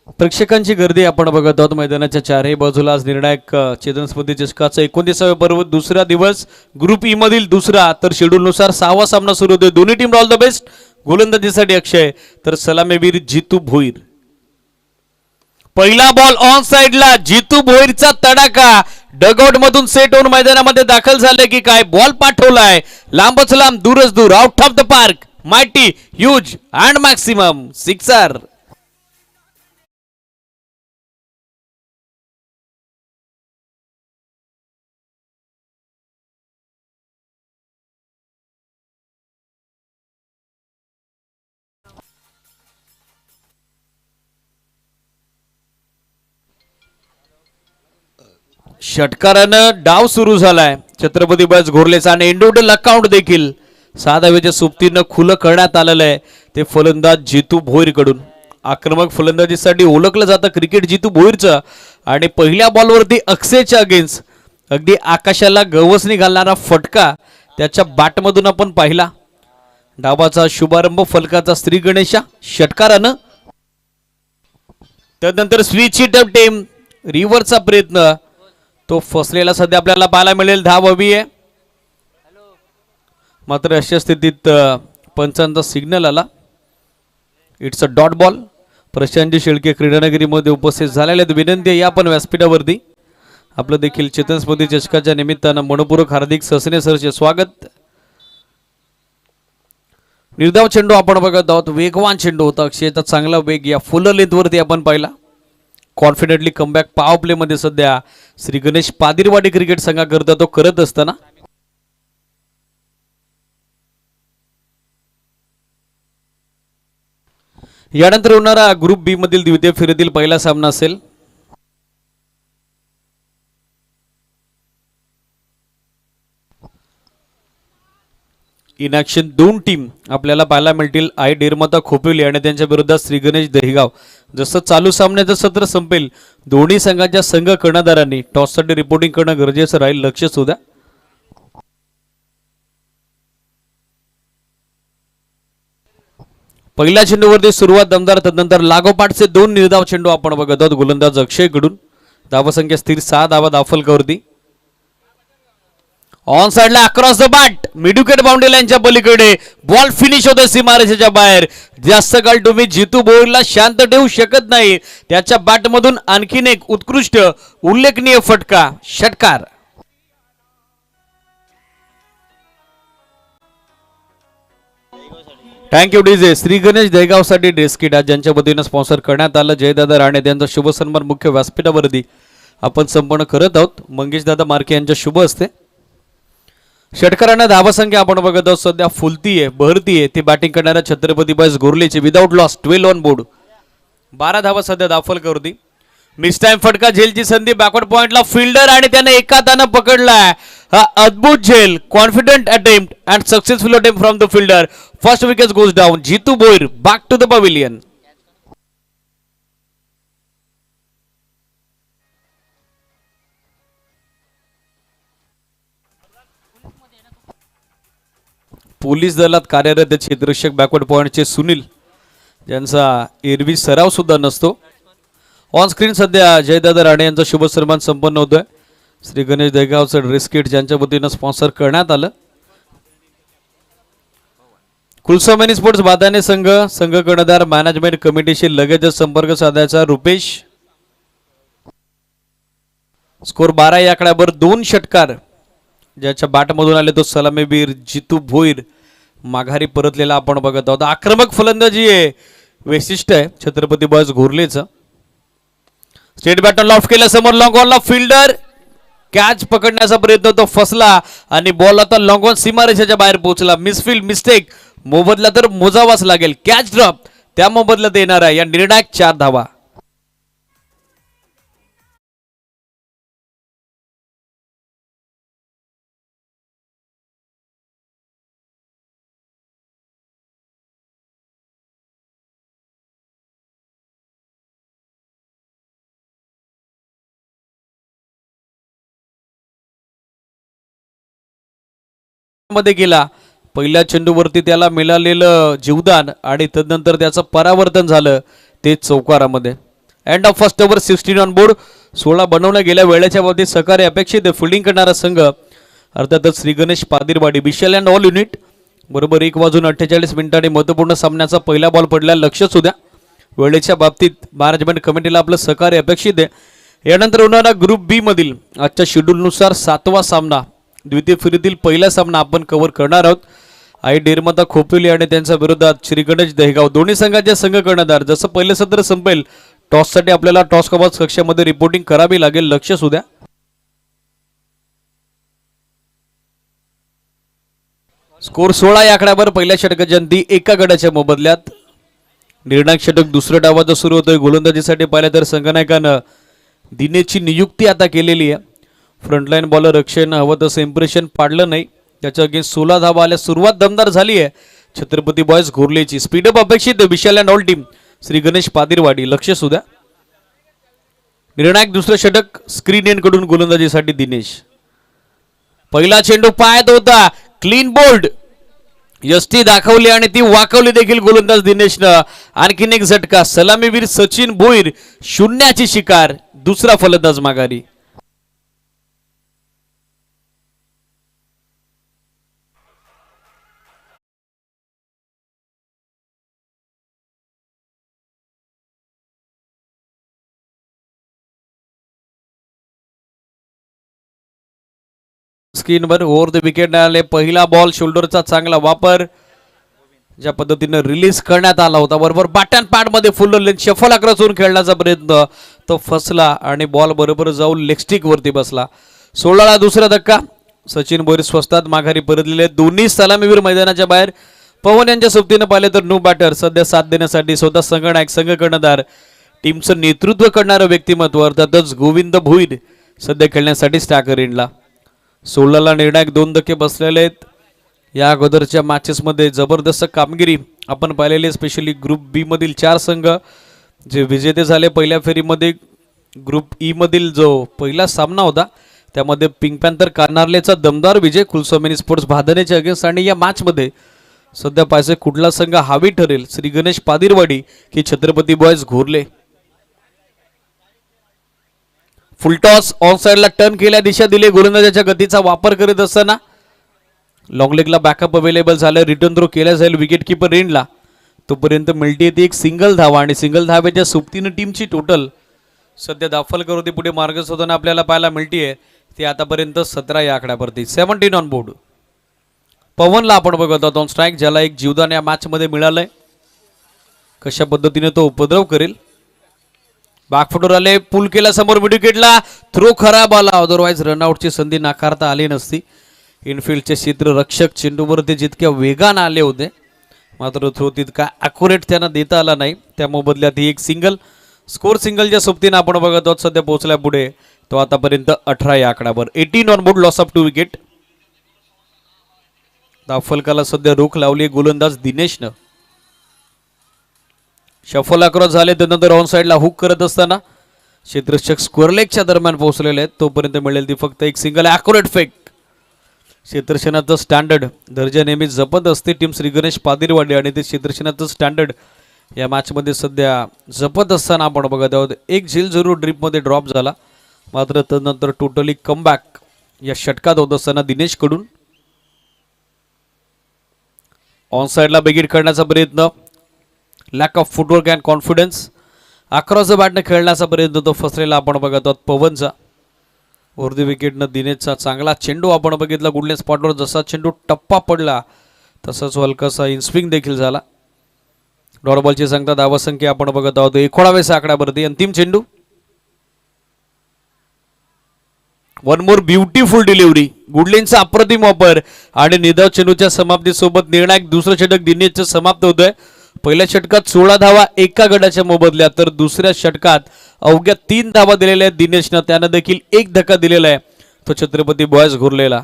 प्रेक्षकांची गर्दी आपण बघत आहोत मैदानाच्या चारही बाजूला. आज निर्णायक चेतन स्पर्धे चषकाचा 29वा पर्व दुसरा दिवस ग्रुप ई मधील दुसरा, तर शेड्यूलनुसार 6वा सामना सुरू होतोय. दोन्ही टीम ऑल द बेस्ट. गोलंदाजीसाठी अक्षय तर सलामीवीर जितू भोईर. पहिला बॉल ऑन साइडला, जितू भोईरचा तडाखा. डगआउट मधून सेट होऊन मैदानामध्ये दाखल झाले की काय, बॉल पाठवलाय लांबच लांब, दूरच दूर, out of the park. Mighty, huge and maximum sixer. षटकारानं डाव सुरू झालाय छत्रपती बस घोरलेचा आणि इंडिव्हिज्युअल अकाउंट देखील 6 धावेच्या सोबतीनं खुलं करण्यात आलेलं आहे. ते फलंदाज जितू भोईर कडून. आक्रमक फलंदाजीसाठी ओळखलं जातं क्रिकेट जितू भोईरचं. आणि पहिल्या बॉलवरती अक्षयच्या अगेन्स्ट अगदी आकाशाला गवसणी घालणारा फटका त्याच्या बॅटमधून आपण पाहिला. डावाचा शुभारंभ फलकाचा श्री गणेशा षटकारानं. त्यानंतर स्विच हिट टीम रिव्हरचा प्रयत्न तो फसलेला सध्या आपल्याला पाहायला मिळेल. धाव हवी आहे मात्र अशा स्थितीत पंचांचा सिग्नल आला. It's a dot ball. Prashantji Shelke क्रीडानगरीमध्ये उपस्थित झालेले आहेत. विनंती आहे या पण व्यासपीठावरती. आपलं देखील चेतन स्पर्धे चषकाच्या निमित्तानं मनपूर्वक हार्दिक ससने सरचे स्वागत. निर्धाव चेंडू आपण बघत आहोत. वेगवान चेंडू होता. अक्षयचा चांगला वेग या फुल लेंथवरती आपण पाहिला. कॉन्फिडेंटली कमबॅक पॉवर प्ले मध्ये सध्या श्री गणेश पादिरवाडी क्रिकेट संघाकरता तो करत असताना यानंतर होणारा ग्रुप बी मधील द्वितीय फेरीतील पहिला सामना असेल. इन ॲक्शन दोन टीम आपल्याला पाहायला मिळतील. आई निर्माता खोपिवली आणि त्यांच्या विरोधात श्री गणेश दहिगाव. जसं चालू सामन्याचं सत्र संपेल दोन्ही संघाच्या संघ कर्णधारांनी टॉससाठी रिपोर्टिंग करणं गरजेचं राहील. लक्ष सुद्धा पहिल्या चेंडूवरती सुरुवात दमदार. तदनंतर लागोपाठचे दोन निर्धाव चेंडू आपण बघत आहोत. गोलंदाज अक्षय कडून धावसंख्या स्थिर 6 धावा धावफलकावरती. ऑन साइडला across the bat midwicket boundary लाईनच्या पलीकडे बॉल फिनिश होतोय सीमारेषेच्या बाहेर. जास्त काळ तुम्ही जितू भोईरला शांत ठेवू शकत नाही. त्याच्या बॅटमधून आणखीन एक उत्कृष्ट उल्लेखनीय फटका. षटकार. Thank you DJ. श्री गणेश दहेगावसाठी ड्रेस किट आज ज्यांच्या वतीनं स्पॉन्सर करण्यात आलं. जयदादा राणे त्यांचा शुभ सन्मान मुख्य व्यासपीठावरती आपण संपन्न करत आहोत. मंगेश दादा मार्के यांच्या शुभ असते. षटकारांना धावसंख्या आपण बघत आहोत सध्या फुलतीये बहरतीये. ती बॅटिंग करणाऱ्या छत्रपती बस घोरलेचे विदाउट लॉस 12 ऑन बोर्ड. 12 धावा सध्या धावफलकावरती. मिस टाइम फटका. झेलची संधी बॅकवर्ड पॉइंटला फिल्डर आणि त्याने एका हाताने पकडलाय. हा अद्भुत झेल. Confident attempt and successful attempt from the fielder. First wicket goes down. Jitu Bhoir back to the pavilion. Police दलात कार्यरत क्षेत्ररक्षक बॅकवर्ड पॉइंटचे सुनील ज्यांचा एरवी सराव सुद्धा नसतो. ऑन स्क्रीन सध्या जयदादा राणे यांचा शुभ सन्मान संपन्न होतोय. श्री गणेश दहेगावचं ड्रेस किट ज्यांच्या वतीनं स्पॉन्सर करण्यात आलं. कुलस्वामिनी स्पोर्ट्स बादाने संघ कर्णधार मॅनेजमेंट कमिटीशी लगेचच संपर्क साधायचा. रुपेश. स्कोर 12 या आकड्यावर 2 षटकार ज्याच्या बॅटमधून आले तो सलामीवीर जितू भोईर माघारी परतलेला आपण बघत आहोत. आक्रमक फलंदाजी आहे वैशिष्ट्य आहे छत्रपती बस घोरलेचं. स्टेट बॅटन लॉफ्ट केला समोर लॉंग ऑनला फिल्डर. कॅच पकडण्याचा प्रयत्न तो फसला आणि बॉल आता लॉंग ऑन सीमारेषेच्या बाहेर पोहोचला. Misfield mistake. मोबदला तर मोजावाच लागेल. कॅच ड्रॉप त्या मोबदल्यात येणार आहे. या निर्णायक 4 धावा. मध्ये गेला. पहिल्या चेंडूवरती त्याला मिळालेलं जीवदान आणि तदनंतर त्याचं परावर्तन झालं ते चौकारामध्ये. End of first over 16 on board. 16 बनवल्या गेल्या वेळेच्या बाबतीत सहकार्य अपेक्षित फिल्डिंग करणारा संघ अर्थातच श्री गणेश पादिरवाडी. विशाल अँड ऑल युनिट बरोबर 1:48 महत्त्वपूर्ण सामन्याचा पहिला बॉल पडला. लक्ष सुद्धा वेळेच्या बाबतीत मॅनेजमेंट कमिटीला आपलं सहकार्य अपेक्षित आहे. यानंतर होणारा ग्रुप बी मधील आजच्या शेड्यूलनुसार 7वा सामना द्वितीय फेरीतील पहिला सामना आपण कव्हर करणार आहोत. आई डेरमाता खोपोली आणि त्यांच्या विरोधात श्री गणेश दहेगाव. दोन्ही संघाचे संघ कर्णधार. जसं पहिलं सत्र संपेल टॉससाठी आपल्याला टॉस कव्हर कक्षामध्ये रिपोर्टिंग करावी लागेल. लक्ष सुद्धा स्कोर 16 या आकड्यावर पहिल्या षटकाच्या अंती एका गडाच्या मोबदल्यात निर्णायक षटक. दुसरं डावाचं सुरू होतोय. गोलंदाजीसाठी पाहिलं तर संघनायकानं दिनेशची नियुक्ती आता केलेली आहे. फ्रंटलाईन बॉलर अक्षयनं हवं तसं इम्प्रेशन पाडलं नाही. त्याच्या अगेन्स्ट 16 धावा आल्या. सुरुवात दमदार झाली आहे छत्रपती बॉयज घोरलेची. स्पीडअप अपेक्षित Vishal and all team Shri Ganesh पादिरवाडी. लक्ष सुद्धा निर्णायक दुसरं षटक स्क्रीन एन कडून गोलंदाजीसाठी दिनेश. पहिला चेंडू पायात होता. क्लीन बोल्ड यष्टी दाखवली आणि ती वाकवली देखील गोलंदाज दिनेशनं. आणखीन एक झटका. सलामीवीर सचिन भोईर 0ची शिकार. दुसरा फलंदाज माघारी. स्क्रीनवर ओव्हर द विकेट आले. पहिला बॉल शोल्डरचा चांगला वापर ज्या पद्धतीने रिलीज करण्यात आला होता बरोबर बॅटन पॅड मध्ये फुल लेंथ शफल आकारातून खेळण्याचा प्रयत्न तो फसला आणि बॉल बरोबर जाऊन लेग स्टिक वरती बसला. 16ला दुसरा धक्का. सचिन भोईर स्वस्तात माघारी परतलेले. दोन्ही सलामीवीर मैदानाच्या बाहेर. पवन यांच्या सोबतीने पाहिले तर नो बॅटर. सध्या साथ देण्यासाठी स्वतः संघनायक संघ कर्णधार टीमचं नेतृत्व करणारं व्यक्तिमत्व अर्थातच गोविंद भोईर सध्या खेळण्यासाठी स्टॅकर इनला. 16ला निर्णायक 2 धक्के बसलेले आहेत. या अगोदरच्या मॅचेसमध्ये जबरदस्त कामगिरी आपण पाहिलेली. स्पेशली ग्रुप बी मधील 4 संघ जे विजेते झाले पहिल्या फेरीमध्ये. ग्रुप ई मधील जो पहिला सामना होता त्यामध्ये पिंक पॅन्थर कार्नार्लेचा दमदार विजय कुलस्वामिनी स्पोर्ट्स भादनेच्या अगेन्स्ट. आणि या मॅचमध्ये सध्या पाहिजे कुठला संघ हावी ठरेल श्री गणेश पादिरवाडी की छत्रपती बॉयज घोरले. फुलटॉस ऑन साइडला टर्न केल्या दिशा दिली. गोलंदाजाच्या गतीचा वापर करीत असताना लॉंग लेगला बॅकअप अवेलेबल झालं. रिटर्न थ्रो केला जाईल विकेट किपर रेनला. तोपर्यंत मिळते ती एक सिंगल धावा आणि सिंगल धावेच्या सोबतीनं टीमची टोटल सध्या दाफलकर होती पुढे मार्गस होताना आपल्याला पाहायला मिळतीये ती आतापर्यंत 17 या आकड्यावरती. 17 ऑन बोर्ड. पवनला आपण बघत आहोत ऑन स्ट्राईक ज्याला एक जीवदान या मॅच मध्ये मिळालंय. कशा पद्धतीने तो उपद्रव करेल. बॅकफुटवर आले. पुल केला समोर विकेटला. थ्रो खराब आला. अदरवाईज रनआउटची संधी नाकारता आली नसती. इनफिल्डचे क्षेत्ररक्षक चेंडूवरती जितक्या वेगानं आले होते मात्र थ्रो तितका ॲक्युरेट त्यांना देता आला नाही. त्या मोबदल्यात ही एक सिंगल. स्कोर सिंगलच्या सोबतीनं आपण बघत आहोत सध्या पोहोचल्या पुढे तो आतापर्यंत 18 या आकड्यावर. 18 on board. Loss of 2 wicket. दाफलकाला सध्या रोख लावली गोलंदाज दिनेशनं. शफल अक्रॉस झाले त्यानंतर ऑन साइडला हुक करत असताना क्षेत्ररक्षक स्क्वेअरलेगच्या दरम्यान पोहोचलेले आहेत. तोपर्यंत मिळेल ती फक्त एक सिंगल. ॲक्युरेट फेक. क्षेत्ररक्षणाचं स्टँडर्ड दर्जा नेहमी जपत असते टीम श्री गणेश पादिरवाडी आणि ते क्षेत्ररक्षणाचं स्टँडर्ड या मॅचमध्ये सध्या जपत असताना आपण बघत आहोत. एक झील जरूर ड्रीपमध्ये ड्रॉप झाला मात्र त्यानंतर टोटली कमबॅक या षटकात होत असताना दिनेशकडून ऑन साइडला बेगीर करण्याचा प्रयत्न. Lack of footwork and confidence. Across the बॅटने खेळण्याचा प्रयत्न तो फसलेला आपण बघत आहोत पवनचा. वरती विकेटनं दिनेशचा चांगला चेंडू आपण बघितला गुडले स्पॉटवर. जसा चेंडू टप्पा पडला तसाच हलकासा इनस्विंग देखील झाला. डॉटबॉलची संख्या धावसंख्या आपण बघत आहोत 19 आकड्यावरती. अंतिम चेंडू. One more beautiful delivery. गुडलेनचा अप्रतिम वापर आणि निधाव चेंडूच्या समाप्तीसोबत निर्णायक दुसरं षटक दिनेशचं समाप्त होतंय. पहिल्या षटकात 16 धावा एका गडाच्या मोबदल्यात तर दुसऱ्या षटकात अवघ्या 3 धावा दिलेल्या आहेत दिनेशनं. त्यानं देखील एक धक्का दिलेला आहे तो छत्रपती बॉयज घोरलेला.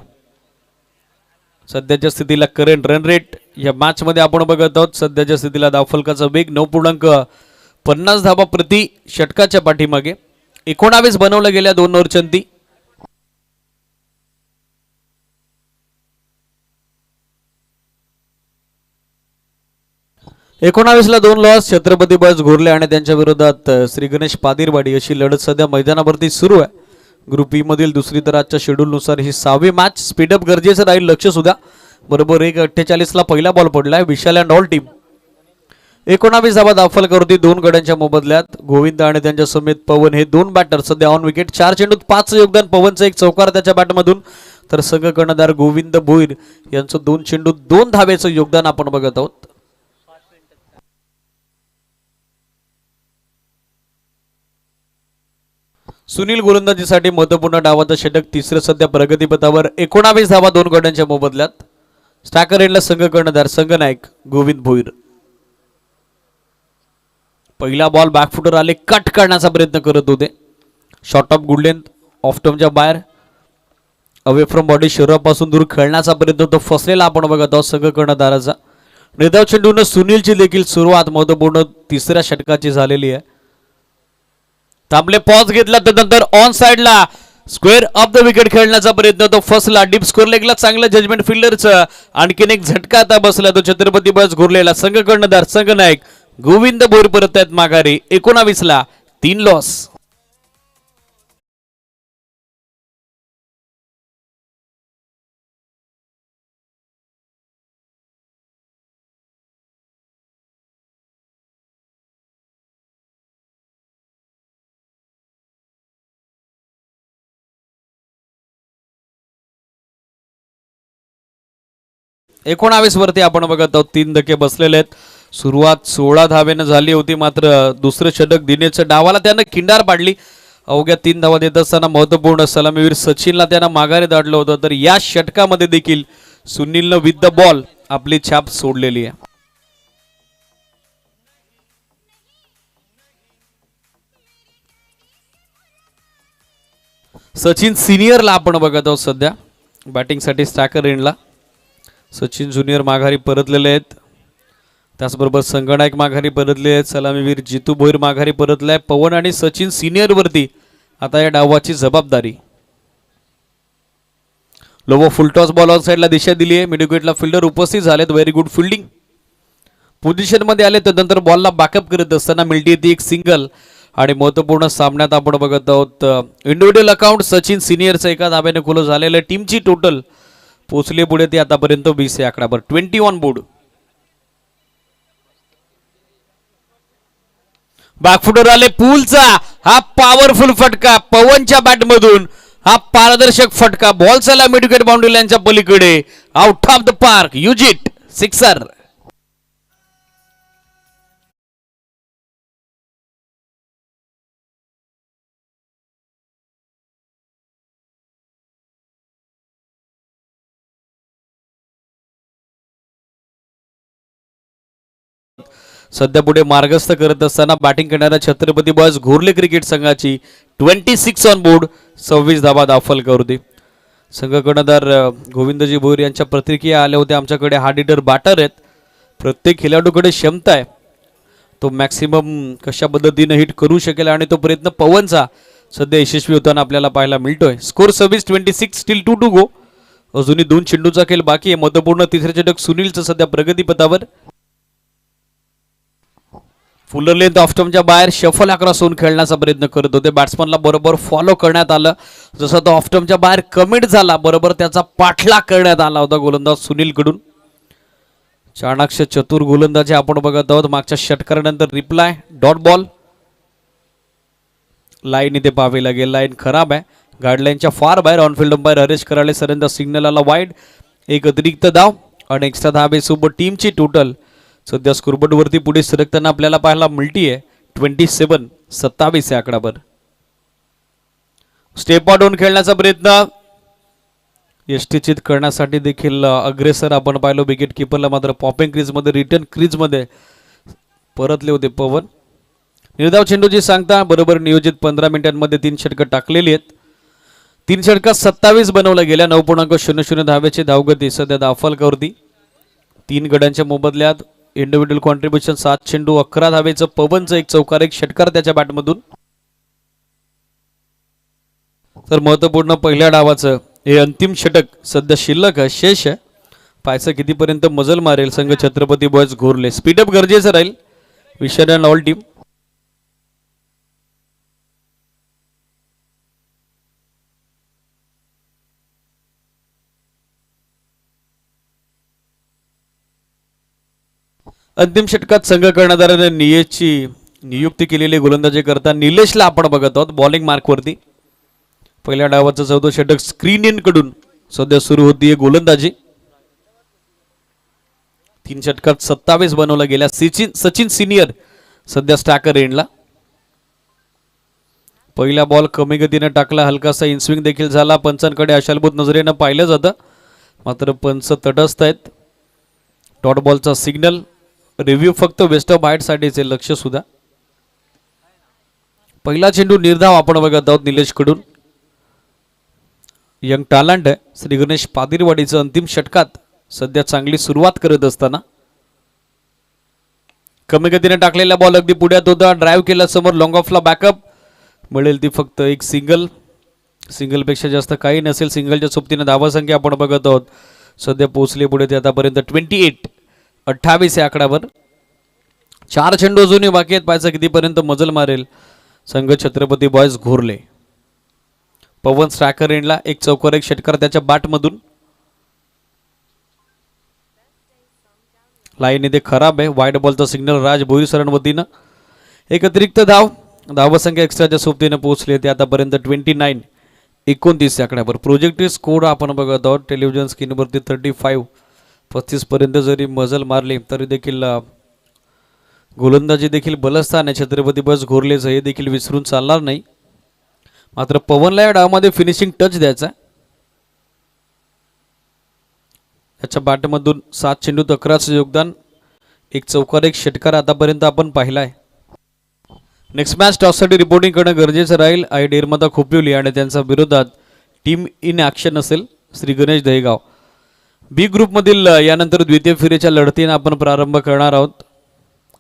सध्याच्या स्थितीला करंट रन रेट या मॅच मध्ये आपण बघत आहोत. सध्याच्या स्थितीला धावफलकाचा वेग 9.50 धावा प्रति षटकाच्या पाठीमागे. 19 बनवल्या गेल्या 2 ओव्हरच्या अंती. 19 ला 2 लॉस छत्रपती बस घोरले आणि त्यांच्या विरोधात श्री गणेश पादिरवाडी अशी लढत सध्या मैदानावरती सुरू आहे. ग्रुप ई मधील दुसरी तर आजच्या शेड्यूलनुसार ही 6वी मॅच. स्पीडअप गरजेचं राहील, लक्ष सुद्धा. बरोबर 1:48 ला पहिला बॉल पडलाय. विशाल अँड ऑल टीम 19 धावा दाखल करते 2 गड्यांच्या मोबदल्यात. गोविंद आणि त्यांच्या समेत पवन हे 2 बॅटर सध्या ऑन विकेट. 4 चेंडूत 5 योगदान. पवनचं 1 चौकार त्याच्या बॅटमधून, तर संघ कर्णधार गोविंद भोईर यांचं 2 चेंडूत 2 धावेचं योगदान आपण बघत आहोत. सुनील गोलंदाजीसाठी महत्वपूर्ण डावाचं षटक. तिसरं सध्या प्रगतीपथावर. 19 धावा 2 गड्यांच्या मोबदल्यात. स्टॅकर एंडला संघ कर्णधार संघनायक गोविंद भोईर. पहिला बॉल बॅकफुटर आले, कट करण्याचा प्रयत्न करत होते. Short of good length, of टर्मच्या बाहेर, अवे फ्रॉम बॉडी, शरीरापासून दूर खेळण्याचा प्रयत्न तो फसलेला आपण बघत आहोत संघ कर्णधाराचा. निर्धाव चेंडून सुनीलची देखील सुरुवात महत्वपूर्ण तिसऱ्या षटकाची झालेली आहे. थांबले, पॉज घेतला, त्यानंतर ऑन साइडला स्क्वेअर ऑफ द विकेट खेळण्याचा प्रयत्न तो फसला. डीप स्कोर लेगला चांगलं जजमेंट फिल्डरचं. आणखीन एक झटका आता बसला तो छत्रपती बस घोरलेला. संघ कर्णधार संघनायक गोविंद भोईर परत आहेत माघारी. 19 ला 3 लॉस. वरती आपण बघत आहोत 3 धक्के बसलेले आहेत. सुरुवात 16 धावेनं झाली होती, मात्र दुसरं षटक दिनेशच्या डावाला त्यानं खिंडार पाडली. अवघ्या 3 धावा देत असताना महत्वपूर्ण सलामीवीर सचिनला त्यानं माघारी धाडलं होतं. तर या षटकामध्ये देखील सुनीलनं विथ द बॉल आपली छाप सोडलेली आहे. सचिन सिनियरला आपण बघत आहोत सध्या बॅटिंगसाठी स्टॅकर एंडला. सचिन ज्युनियर माघारी परतलेले आहेत. त्याचबरोबर संघनायक माघारी परतले आहेत. सलामीवीर जितू भोईर माघारी परतलाय. पवन आणि सचिन सिनियर वरती आता या डावाची जबाबदारी. लोबो फुलटॉस बॉल ऑन साइडला दिशा दिली आहे. मिड विकेटला फिल्डर उपस्थित झालेत. व्हेरी गुड फिल्डिंग पोझिशन मध्ये आले. त्यानंतर बॉलला बॅकअप करत असताना मिळते ती एक सिंगल. आणि महत्वपूर्ण सामन्यात आपण बघत आहोत इंडिव्हिज्युअल अकाउंट सचिन सिनियरचं 1 धाब्याने खुलं झालेलं. टीमची टोटल पोचले पुढे ते आतापर्यंत 20 आकडावर 21 बोर्ड. बॅकफुटर आले. पूलचा हा पॉवरफुल फटका पवनच्या बॅटमधून. हा पारदर्शक फटका बॉल चला मिड विकेट बाउंड्री लाईनच्या पलीकडे. Out of the park. युजिट सिक्सर. सध्या पुढे मार्गस्थ करत असताना बॅटिंग करणाऱ्या छत्रपती बॉयज घोरले क्रिकेट संघाची 26 ऑन बोर्ड. 26 धावा दाखल करते. संघ कर्णधार गोविंदजी भोईर यांच्या प्रतिक्रिया आल्या होत्या. आमच्याकडे हार्ड हिटर बॅटर आहेत. प्रत्येक खेळाडूकडे क्षमता आहे, तो मॅक्सिमम कशा पद्धतीने हिट करू शकेल आणि तो प्रयत्न पवनचा सध्या यशस्वी होताना आपल्याला पाहायला मिळतोय. Score 26-26 still 2 to go. अजूनही 2 चेंडूचा खेळ बाकी आहे. महत्वपूर्ण तिसरे षटक सुनीलचं सध्या प्रगतीपथावर. फुलर लेंथ ऑफ टर्मच्या बाहेर शफल अक्रॉस होऊन खेळण्याचा प्रयत्न करत होते. बॅट्समनला बरोबर फॉलो करण्यात आलं. जसं तो ऑफ टर्मच्या बाहेर कमिट झाला, बरोबर त्याचा पाठलाग करण्यात आला होता गोलंदाज सुनील कडून. चाणाक्ष चतुर गोलंदाजी आपण बघत आहोत. मागच्या षटकारानंतर रिप्लाय डॉट बॉल. लाईन इथे पाहावी लागेल. लाईन खराब आहे. गाईडलाईनच्या फार बाहेर. ऑनफिल्ड अंपायर हरेश कराळे सरांचा सिग्नल आला वाईड. 1 अतिरिक्त धाव आणि एक्स्ट्रा धाबे सोबत टीमची टोटल सध्या स्कोरबोर्ड वरती पुढे सरकताना आपल्याला पाहायला मिळतीये 27-27 या आकडावर. स्टेप आउट होऊन खेळण्याचा प्रयत्न यष्टीचित करण्यासाठी देखील अग्रेसर आपण पाहिलो. विकेट किपरला मात्र पॉपिंग क्रीज मध्ये रिटर्न क्रीज मध्ये परतले होते पवन. निर्धाव चेंडूची सांगता बरोबर नियोजित 15 मिनिटांमध्ये 3 षटकं टाकलेली आहेत. 3 षटकात 27 बनवल्या गेल्या. 9.00 धावेची धावगती सध्या दाखल करती. 3 गड्यांच्या मोबदल्यात इंडिव्हिज्युअल कॉन्ट्रीब्युशन 7 चेंडू 11 धावेचं. पवनचं 1 चौकार 1 षटकार त्याच्या बॅटमधून. तर महत्वपूर्ण पहिल्या डावाचं हे अंतिम षटक सध्या शिल्लक शेष आहे. पायचा कितीपर्यंत मजल मारेल संघ छत्रपती बॉयज घोरले. स्पीडअप गरजेचं राहील विषय अँड ऑल टीम. अंतिम षटकात संघ कर्णधाराने नियुक्ती केलेली गोलंदाजी करता निलेशला आपण बघत आहोत बॉलिंग मार्कवरती. पहिल्या डावाचं 14 षटक स्क्रीन इन कडून सध्या सुरू होतीये गोलंदाजी. 3 षटकात 27 बनवला गेल्या. सचिन सिनियर सध्या स्टॅकर एंडला. पहिला बॉल कमी गतीने टाकला, हलकासा इनस्विंग देखील झाला. पंचांकडे आशालभूत नजरेनं पाहिलं जातं मात्र पंच तटस्थ आहेत. डॉट बॉलचा सिग्नल. रिव्ह्यू फक्त वेस्ट ऑफ बाईट साठीचे लक्ष सुद्धा. पहिला चेंडू निर्धाव आपण बघत आहोत निलेश कडून. यंग टॅलेंट आहे श्री गणेश पादिरवाडीचं अंतिम षटकात सध्या चांगली सुरुवात करत असताना. कमी गतीने टाकलेला बॉल अगदी पुढ्यात होता. ड्राईव्ह केला समोर, लॉंग ऑफला बॅकअप मिळेल ती फक्त एक सिंगल. सिंगलपेक्षा जास्त काही नसेल. सिंगलच्या सोबतीने धावा संख्या आपण बघत आहोत सध्या पोहोचली पुढे ते आतापर्यंत 28 या आकड्यावर. 4 चेंडू अजूनही बाकी आहेत. पाहायचं कितीपर्यंत मजल मारेल संघ छत्रपती बॉयज घोरले. पवन स्ट्रायकर एंडला. एक चौकार एक षटकार त्याच्या बॅटमधून. लाईन इथे खराब आहे. वाईड बॉलचा सिग्नल राज भोईर सरांवतीनं. एक अतिरिक्त धावसंख्या एक्स्ट्राच्या सोबतीने पोहोचली ते आतापर्यंत 29 या आकड्यावर. प्रोजेक्टिव स्कोर आपण बघत आहोत टेलिव्हिजन स्क्रीनवरती 35 पर्यंत जरी मजल मारली तरी देखील गोलंदाजी देखील बलस्थान आहे छत्रपती बॉयज घोरलेचं, हे देखील विसरून चालणार नाही. मात्र पवनला या डावामध्ये फिनिशिंग टच द्यायचा. त्याच्या बॅटमधून 7 चेंडू 11चं योगदान. एक चौकार एक षटकार आतापर्यंत आपण पाहिला आहे. नेक्स्ट मॅच टॉससाठी रिपोर्टिंग करणं गरजेचं राहील. आई डेरमाता खोपिवली आणि त्यांच्या विरोधात टीम इन ॲक्शन असेल श्री गणेश दहेगाव. बी ग्रुपमधील यानंतर द्वितीय फेरीच्या लढतीने आपण प्रारंभ करणार आहोत.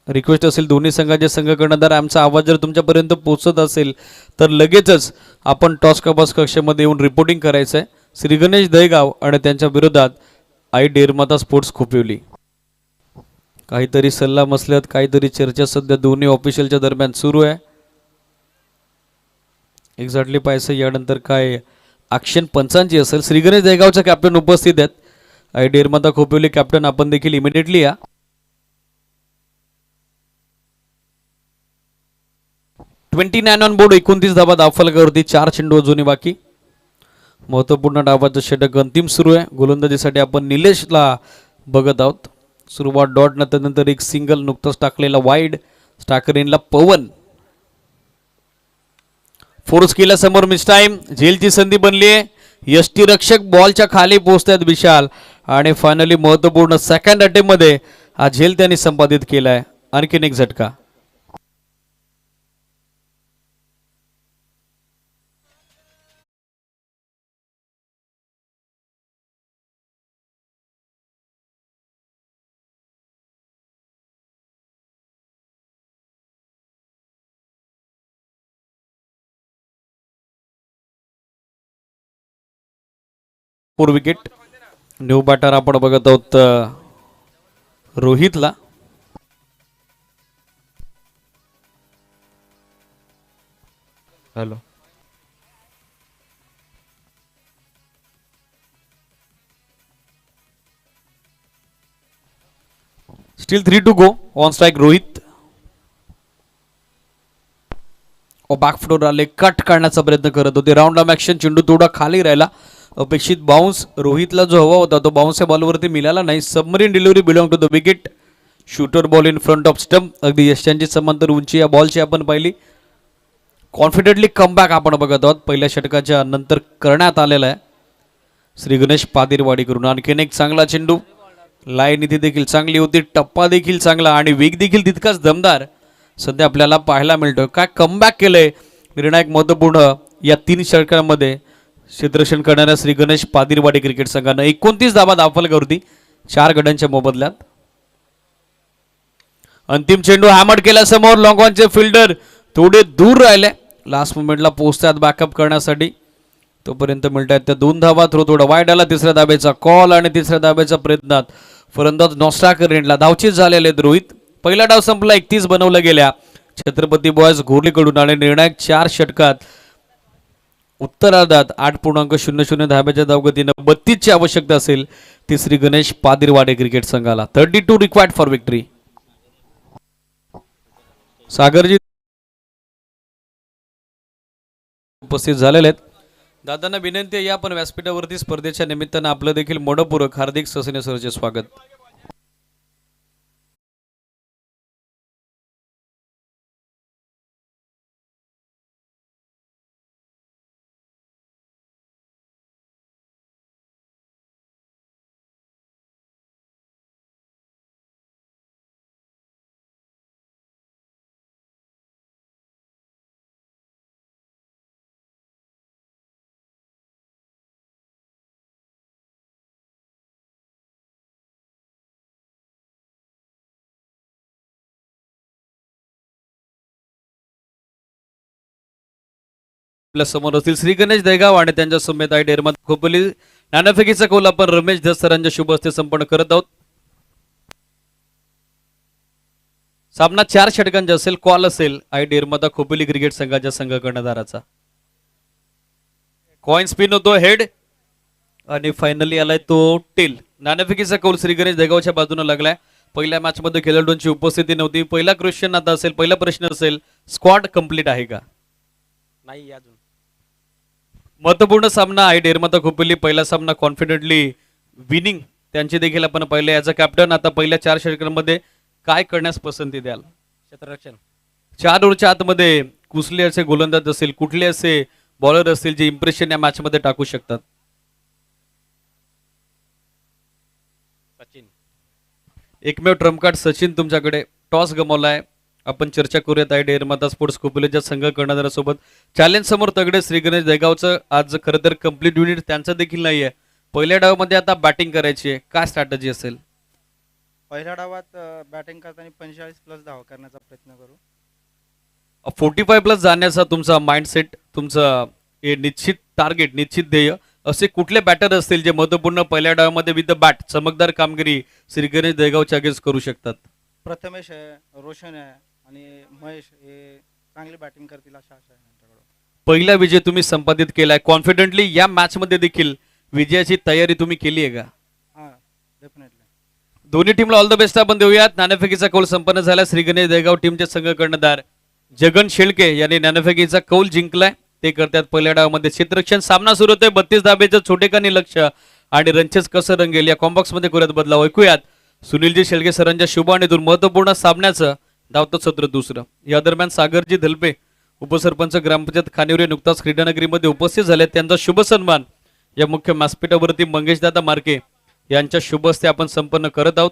रिक्वेस्ट असेल दोन्ही संघाचे संघ कर्णधार आमचा आवाज जर तुमच्यापर्यंत पोहोचत असेल तर लगेचच आपण टॉस कपास कक्षामध्ये येऊन रिपोर्टिंग करायचं आहे. श्री गणेश दहेगाव आणि त्यांच्या विरोधात आई डेरमाता स्पोर्ट्स खोपिवली. काहीतरी सल्ला मसलत, काहीतरी चर्चा सध्या दोन्ही ऑफिशियलच्या दरम्यान सुरू आहे. एक्झॅक्टली पाहायचं यानंतर काय ॲक्शन पंचांची असेल. श्री गणेश दहेगावचे कॅप्टन उपस्थित आहेत. आई डेरमाता खोपिवली कॅप्टन आपण देखील इमिडिएटली या. On board. 29 धावा धावफलकावरती. 4 चेंडू अजूनही बाकी. महत्वपूर्ण डावाचं षटक अंतिम सुरू आहे. गोलंदाजीसाठी आपण निलेशला बघत आहोत. सुरुवात डॉट नंतर एक सिंगल नुकताच टाकलेला वाईड. स्टाकर इनला पवन. फोर्स केला समोर मिस टाइम. झेलची संधी बनली आहे. यष्टीरक्षक बॉलच्या खाली पोहोचतात विशाल आणि फायनली महत्वपूर्ण सेकंड अटेम्प्ट मध्ये हा झेल त्यांनी संपादित केलाय. आणखीन एक झटका. Four wicket. न्यू बॅटर आपण बघत आहोत रोहितला. Hello. Still 3 to go. On strike Rohit. बॅकफुटवर आले. कट करण्याचा प्रयत्न करत होते. Round off action. चेंडू थोडा खाली राहिला. अपेक्षित बाउन्स रोहितला जो हवा होता तो बाउन्स या बॉलवरती मिळाला नाही. Submarine delivery belong to the wicket. Shooter ball in front of stump. अगदी यशांची समांतर उंची या बॉलची आपण पाहिली. कॉन्फिडेंटली कमबॅक आपण बघत आहोत पहिल्या षटकाच्या नंतर करण्यात आलेला आहे श्री गणेश पादिरवाडीकडून. आणखीन एक चांगला चेंडू. लाईन इथे देखील चांगली होती. टप्पा देखील चांगला आणि वेग देखील तितकाच दमदार सध्या आपल्याला पाहायला मिळतो. काय कमबॅक केलंय निर्णायक महत्वपूर्ण या 3 षटकांमध्ये क्षेत्ररक्षण करणाऱ्या श्री गणेश पादिरवाडी क्रिकेट संघानं. 29 धावा धावफलकावरती 4 गड्यांच्या मोबदल्यात. अंतिम चेंडू हॅमर केला समोर. लॉंग ऑनचे फिल्डर थोडे दूर राहिले. लास्ट मोमेंटला पोहोचतात बॅकअप करण्यासाठी. तोपर्यंत मिळतात त्या 2 धावा. थ्रो थोडा वाईड आला. तिसऱ्या धाब्याचा कॉल आणि तिसऱ्या धाब्याच्या प्रयत्नात फलंदाज नॉस्टाकर एंडला धावचीत झालेले आहेत रोहित. पहिला डाव संपला. 31 बनवल्या गेल्या छत्रपती बॉयज घोरलीकडून आणि निर्णायक 4 षटकात उत्तरार्धात 8.00 धाब्याच्या धावगतीनं 32 ची आवश्यकता असेल तिसरी गणेश पादिरवाडे क्रिकेट संघाला. 32 रिक्वायर्ड फॉर विक्ट्री. सागरजी उपस्थित झालेले आहेत. दादांना विनंती आहे या पण व्यासपीठावरती स्पर्धेच्या निमित्तानं आपलं देखील मनपूर्वक हार्दिक ससेने सरचे स्वागत. आपल्या समोर असतील श्री गणेश दहेगाव आणि त्यांच्या समेत आई डेरमत खोपोली. नाणेफेकीचा कौल आपण रमेश दसरांच्या शुभ हस्ते संपन्न करत आहोत. सामना 4 षटकांचा असेल. कॉल असेल आई डेरमाता खोपोली क्रिकेट संघाच्या संघ कर्णधाराचा. कॉइन स्पिन होतो हेड आणि फायनली आलाय तो टेल. नाणेफेकीचा कौल श्री गणेश दहेगावच्या बाजूने लागलाय. पहिल्या मॅच मध्ये खेळाडूंची उपस्थिती नव्हती. पहिला क्वेश्चन आता असेल. पहिला प्रश्न असेल स्क्वॉड कंप्लीट आहे का? नाही अजून. महत्वपूर्ण सामना आहे डेरमाता खोपोली. पहिला सामना कॉन्फिडेंटली विनिंग त्यांची देखील आपण पाहिले. ॲज अ कॅप्टन आता पहिल्या 4 षटकांमध्ये काय करण्यास पसंती द्याल? क्षेत्ररक्षण. 4 ओव्हरच्या आतमध्ये कुसले असे गोलंदाज असेल कुठले असे बॉलर असतील जे इम्प्रेशन या मॅच मध्ये टाकू शकतात? सचिन. एकमेव ट्रम्प कार्ड सचिन तुमच्याकडे. टॉस गमावलाय. आपण चर्चा करूयात आहे डेरमाता स्पोर्ट्स खोपोलीच्या संघ कर्णधारासोबत. चॅलेंज समोर तगडे श्री गणेश दहेगावचं आज खरं तर कम्प्लीट युनिट त्यांचं देखील नाहीये. पहिल्या डावामध्ये आता बॅटिंग करायची आहे. काय स्ट्रॅटेजी असेल? पहिल्या डावात बॅटिंग करताना 45+ धावा करण्याचा प्रयत्न करू. 45+ जाण्याचा तुमचा माइंडसेट, तुमचं हे निश्चित टार्गेट, निश्चित ध्येय असे कुठले बॅटर असतील जे महत्वपूर्ण पहिल्या डावामध्ये विथ द बॅट चमकदार कामगिरी श्री गणेश दहेगावच्या अगेन्स्ट करू शकतात? प्रथमेश आहे, रोशन आहे आणि महेश हे चांगली बॅटिंग करतील अशा आशा आहे त्यांच्याकडून. पहिला विजय तुम्ही संपादित केलाय. कॉन्फिडेंटली या मॅच मध्ये देखील विजयाची तयारी तुम्ही केली आहे का? हां, डेफिनेटली. दोन्ही टीमला ऑल द बेस्ट आपण देऊयात. नाणेफेकीचा कौल संपन्न झाला. श्री गणेश दहेगाव टीमचे संघ कर्णधार जगन शेळके यांनी नाणेफेकीचा कौल जिंकलाय. ते करतात पहिल्या डावामध्ये क्षेत्ररक्षण. सामना सुरू होतोय. 32 धाब्याचं छोटेखानी लक्ष आणि रनचेस कसं रंगेल या कॉम्बॉक्स मध्ये करूयात बदलाव. ऐकूयात सुनीलजी शेळके सरांच्या शुभ आणि महत्वपूर्ण सामन्याचं धावतं सत्र दुसरं. या दरम्यान सागरजी धलपे उपसरपंच ग्रामपंचायत खानिवरे नुकताच क्रीडानगरीमध्ये उपस्थित झाले. त्यांचा शुभ सन्मान या मुख्य व्यासपीठावरती मंगेशदादा मार्के यांच्या शुभ हस्ते आपण संपन्न करत आहोत.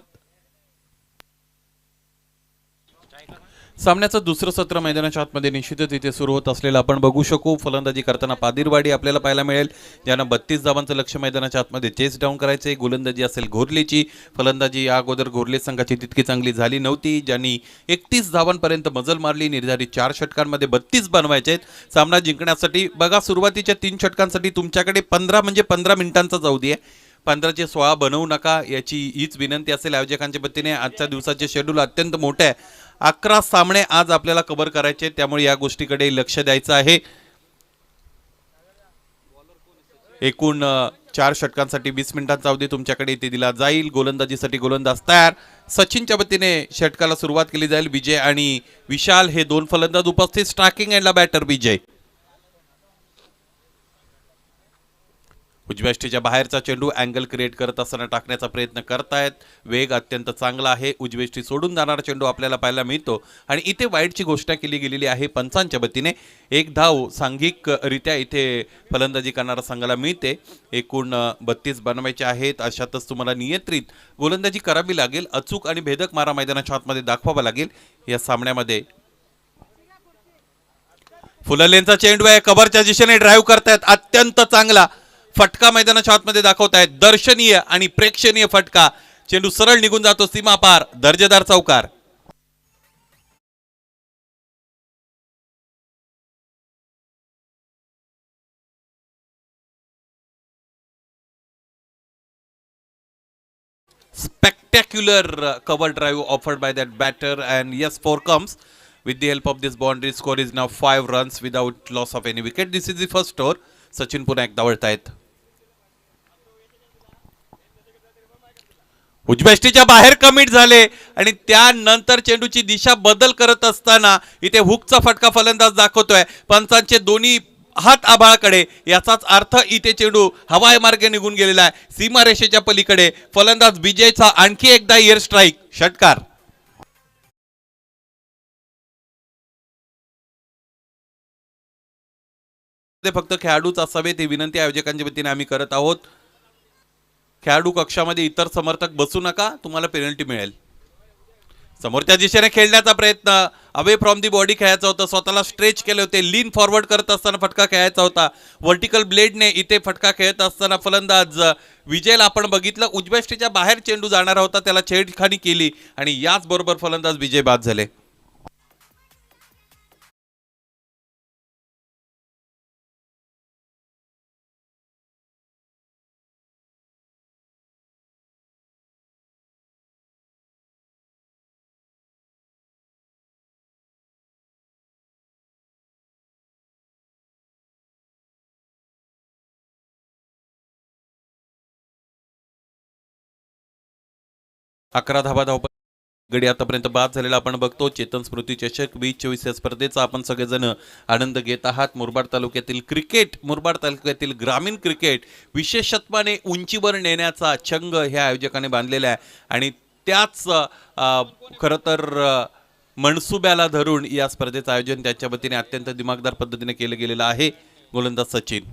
सामन्याचं दुसरं सत्र मैदानाच्या आतमध्ये निश्चितच इथे सुरू होत असलेलं आपण बघू शकू. फलंदाजी करताना पादिरवाडी आपल्याला पाहायला मिळेल, ज्यांना 32 धावांचं लक्ष मैदानाच्या आतमध्ये चेस डाऊन करायचे. गोलंदाजी असेल घोरलेची. फलंदाजी या अगोदर घोरले संघाची तितकी चांगली झाली नव्हती, ज्यांनी 31 धावांपर्यंत मजल मारली. निर्धारित 4 षटकांमध्ये 32 बनवायचे आहेत सामना जिंकण्यासाठी. बघा, सुरुवातीच्या 3 षटकांसाठी तुमच्याकडे 15 म्हणजे 15 मिनिटांचा जाऊ दे. 15चे 16 बनवू नका याची हीच विनंती असेल आयोजकांच्या वतीने. आजच्या दिवसाचे शेड्यूल अत्यंत मोठे आहे. 11 सामने आज आपल्याला कव्हर करायचे, त्यामुळे या गोष्टीकडे लक्ष द्यायचं आहे. एकूण 4 षटकांसाठी 20 मिनिटांचा अवधी तुमच्याकडे इथे दिला जाईल. गोलंदाजीसाठी गोलंदाज तयार. सचिनच्या वतीने षटकाला सुरुवात केली जाईल. विजय आणि विशाल हे 2 फलंदाज उपस्थित. स्ट्रायकिंग एंडला बॅटर विजय. उजव्याष्टीच्या बाहेरचा चेंडू अँगल क्रिएट करत असताना टाकण्याचा प्रयत्न करतायत. वेग अत्यंत चांगला आहे. उजव्याष्टी सोडून जाणारा चेंडू आपल्याला पाहायला मिळतो आणि इथे वाईडची घोषणा केली गेलेली आहे पंचांच्या वतीने. 1 धाव सांघिकरित्या इथे फलंदाजी करणारा संघाला मिळते. एकूण 32 बनवायचे आहेत. अशातच तुम्हाला नियंत्रित गोलंदाजी करावी लागेल. अचूक आणि भेदक मारा मैदानाच्या आतमध्ये दाखवावा लागेल या सामन्यामध्ये. फुललेंचा चेंडू आहे. कव्हरच्या दिशेने ड्राईव्ह करतायत. अत्यंत चांगला फटका मैदानाच्या आतमध्ये दाखवतायत. दर्शनीय आणि प्रेक्षणीय फटका. चेंडू सरळ निघून जातो सीमापार. दर्जेदार चौकार. spectacular cover drive offered by that batter, and yes, 4 comes with the help of this boundary. Score is now 5 runs without loss of any wicket. This is the first score. Sachin पुन्हा एकदा वळतायत. उजव्याष्टीच्या बाहेर कमिट झाले आणि त्यानंतर चेंडूची दिशा बदल करत असताना इथे हुकचा फटका फलंदाज दाखवतोय. पंचांचे दोन्ही हात आभाळाकडे, याचाच अर्थ इथे चेंडू हवाई मार्गे निघून गेलेला आहे सीमारेषेच्या पलीकडे. फलंदाज विजयचा आणखी एकदा एअर स्ट्राईक, षटकार. फक्त खेळाडूच असावेत ही विनंती आयोजकांच्या वतीने आम्ही करत आहोत. खेळाडू कक्षामध्ये इतर समर्थक बसू नका, तुम्हाला पेनल्टी मिळेल. समोरच्या दिशेने खेळण्याचा प्रयत्न, अवे फ्रॉम दी बॉडी खेळायचा होता, स्वतःला स्ट्रेच केले होते, लीन फॉरवर्ड करत असताना फटका खेळायचा होता. व्हर्टिकल ब्लेडने इथे फटका खेळत असताना फलंदाज विजयला आपण बघितलं उजव्याष्टीच्या बाहेर चेंडू जाणारा होता, त्याला छेडखानी केली आणि याच बरोबर फलंदाज विजय बाद झाले. अकरा धावा गडी आतापर्यंत बाद झालेला आपण बघतो. चेतन स्मृती चषक 2024 या स्पर्धेचा आपण सगळेजण आनंद घेत आहात. मुरबाड तालुक्यातील क्रिकेट, मुरबाड तालुक्यातील ग्रामीण क्रिकेट विशेषत्वाने उंचीवर नेण्याचा चंग ह्या आयोजकाने बांधलेला आहे आणि त्याच खरं तर मनसुब्याला धरून या स्पर्धेचं आयोजन त्याच्या वतीने अत्यंत दिमागदार पद्धतीने केलं गेलेलं आहे. गोलंदाज सचिन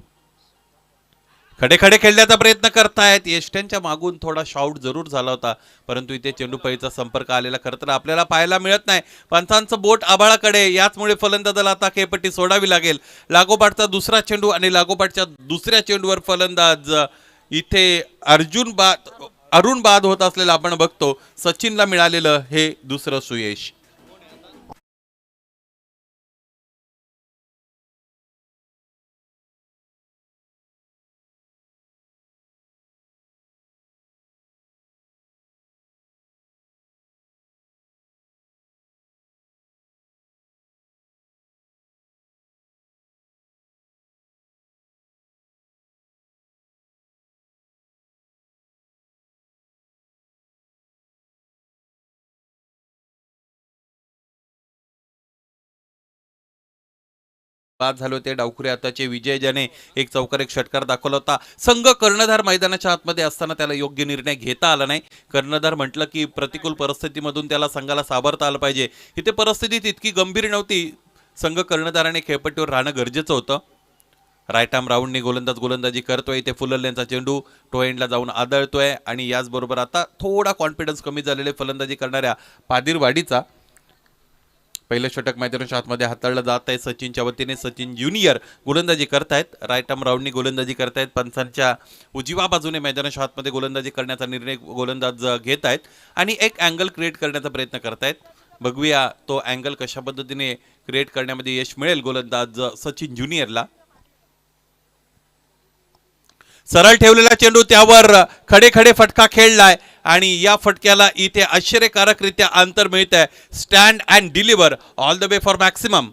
खडे खडे खेळण्याचा प्रयत्न करतायत. यष्ट्यांच्या मागून थोडा शॉट जरूर झाला होता, परंतु इथे चेंडू पळीचा संपर्क आलेला खरं तर आपल्याला पाहायला मिळत नाही. पंचांचं बोट आभाळाकडे, याचमुळे फलंदाजाला आता खेळपट्टी सोडावी लागेल. लागोपाठचा दुसरा चेंडू आणि लागोपाठच्या दुसऱ्या चेंडूवर फलंदाज इथे अरुण बाद होत असलेला आपण बघतो. सचिनला मिळालेलं हे दुसरं सुयश. बाद झाले होते डावखुरे आताचे विजय, ज्याने एक चौकार एक षटकार दाखवला होता. संघ कर्णधार मैदानाच्या आतमध्ये असताना त्याला योग्य निर्णय घेता आला नाही. कर्णधार म्हटलं की प्रतिकूल परिस्थितीमधून त्याला संघाला सावरता आलं पाहिजे. इथे परिस्थिती तितकी गंभीर नव्हती. संघ कर्णधाराने खेळपट्टीवर राहणं गरजेचं होतं. राईट आर्म राऊंडने गोलंदाजी करतोय. इथे फुलरल्यांचा चेंडू टो एंडला जाऊन आदळतोय आणि याचबरोबर आता थोडा कॉन्फिडन्स कमी झालेले फलंदाजी करणाऱ्या पादीरवाडीचा. पहिलं षटक मैदानाच्या आतमध्ये हाताळलं जात आहे सचिनच्या वतीने. सचिन ज्युनियर गोलंदाजी करतायत. राईट आर्म राऊंडनी गोलंदाजी करतायत. पंचांच्या उजव्या बाजूने मैदानाच्या आतमध्ये गोलंदाजी करण्याचा निर्णय गोलंदाज घेत आहेत आणि एक अँगल क्रिएट करण्याचा प्रयत्न करतायत. बघूया तो अँगल कशा पद्धतीने क्रिएट करण्यामध्ये यश मिळेल गोलंदाज सचिन ज्युनियरला. सरळ ठेवलेला चेंडू, त्यावर खडे खडे फटका खेळलाय आणि या फटक्याला इथे आश्चर्यकारकरित्या अंतर मिळत आहे. Stand and deliver all the way for maximum.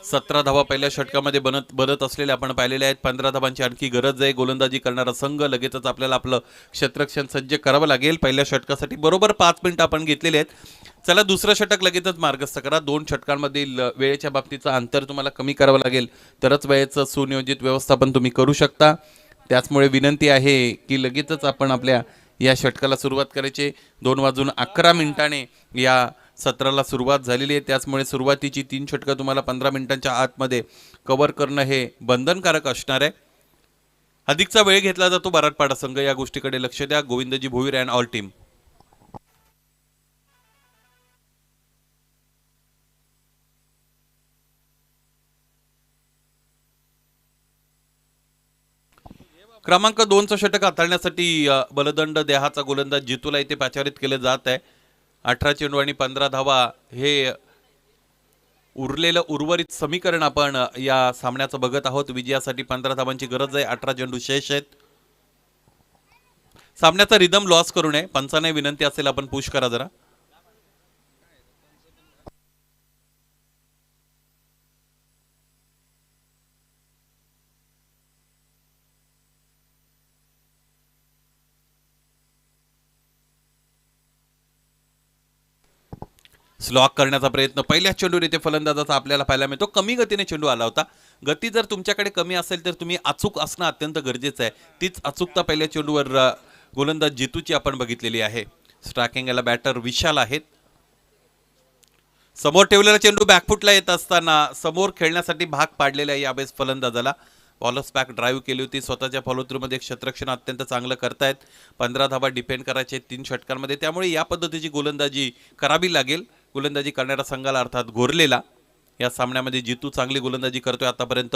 सतरा धावा पहिल्या षटकामध्ये बनत असलेले आपण पाहिलेले आहेत. 15 धावांची आणखी गरज आहे. गोलंदाजी करणारा संघ लगेचच आपल्याला आपलं क्षेत्ररक्षण सज्ज करावं लागेल. पहिल्या षटकासाठी बरोबर 5 मिनिटं आपण घेतलेले आहेत. चला दुसरं षटक लगेचच मार्गस्थ करा. 2 षटकांमधील वेळेच्या बाबतीचं अंतर तुम्हाला कमी करावं लागेल, तरच वेळेचं सुनियोजित व्यवस्थापन तुम्ही करू शकता. त्याचमुळे विनंती आहे की लगेचच आपण आपल्या या षटकाला सुरुवात करायची. 2:11 मिनिटाने या सत्राला सुरुवात झालेली आहे. त्याचमुळे सुरुवातीची 3 षटकं तुम्हाला 15 मिनिटांच्या आतमध्ये कव्हर करणं हे बंधनकारक असणार आहे. अधिकचा वेळ घेतला जातो बराडपाडा संघ, या गोष्टीकडे लक्ष द्या. Govindji Bhoir and all team. क्रमांक 2चं षटक हाताळण्यासाठी बलदंड देहाचा गोलंदाज जितूला इथे पाचारित केलं जात आहे. 18 चेंडू आणि 15 धावा हे उरलेलं उर्वरित समीकरण आपण या सामन्याचं बघत आहोत. विजयासाठी 15 धावांची गरज आहे. 18 चेंडू शेष आहेत. सामन्याचा रिदम लॉस करू नये. पंचाने विनंती असेल आपण पुश करा जरा. स्लॉक करण्याचा प्रयत्न पहिल्या चेंडूवर इथे फलंदाजाचा आपल्याला पाहायला मिळतो. कमी गतीने चेंडू आला होता. गती जर तुमच्याकडे कमी असेल तर तुम्ही अचूक असणं अत्यंत गरजेचं आहे. तीच अचूकता पहिल्या चेंडूवर गोलंदाज जितूची आपण बघितलेली आहे. स्ट्रायकिंग याला बॅटर विशाल आहेत. समोर ठेवलेला चेंडू बॅकफुटला येत असताना समोर खेळण्यासाठी भाग पाडलेल्या यावेळेस फलंदाजाला बॉलर्स बॅक ड्राईव्ह केली होती. स्वतःच्या फॉलो थ्रूमध्ये क्षेत्ररक्षण अत्यंत चांगलं करतायत. 15 धावा डिफेंड करायचे 3 षटकांमध्ये. त्यामुळे या पद्धतीची गोलंदाजी करावी लागेल. गोलंदाजी करणाऱ्या संघाला अर्थात घोरलेला या सामन्यामध्ये जितू चांगली गोलंदाजी करतोय आतापर्यंत.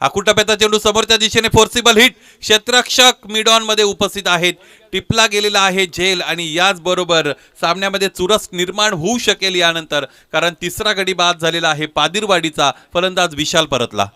आकुटप्याचा चेंडू समोरच्या दिशेने फोर्सिबल हिट. क्षेत्ररक्षक मिड ऑन मध्ये उपस्थित आहेत. टिपला गेलेला आहे झेल आणि याचबरोबर सामन्यामध्ये चुरस निर्माण होऊ शकेल यानंतर, कारण तिसरा गडी बाद झालेला आहे पादिरवाडीचा. फलंदाज विशाल परतला.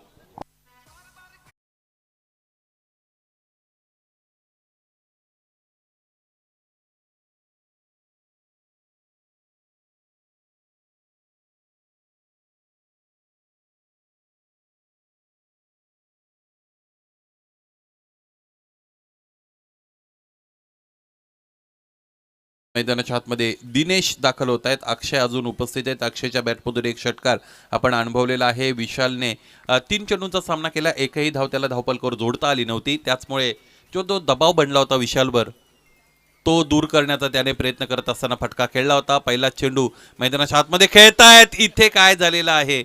मैदानाच्या आतमध्ये दिनेश दाखल होत आहेत. अक्षय अजून उपस्थित आहेत. अक्षयच्या बॅटमधून एक षटकार आपण अनुभवलेला आहे. विशालने 3 चेंडूंचा सामना केला. एकही धाव त्याला धावपलकावर जोडता आली नव्हती. त्याचमुळे जो दबाव बनला होता विशालवर तो दूर करण्याचा त्याने प्रयत्न करत असताना फटका खेळला होता. पहिला चेंडू मैदानाच्या आतमध्ये खेळतायत. इथे काय झालेलं आहे,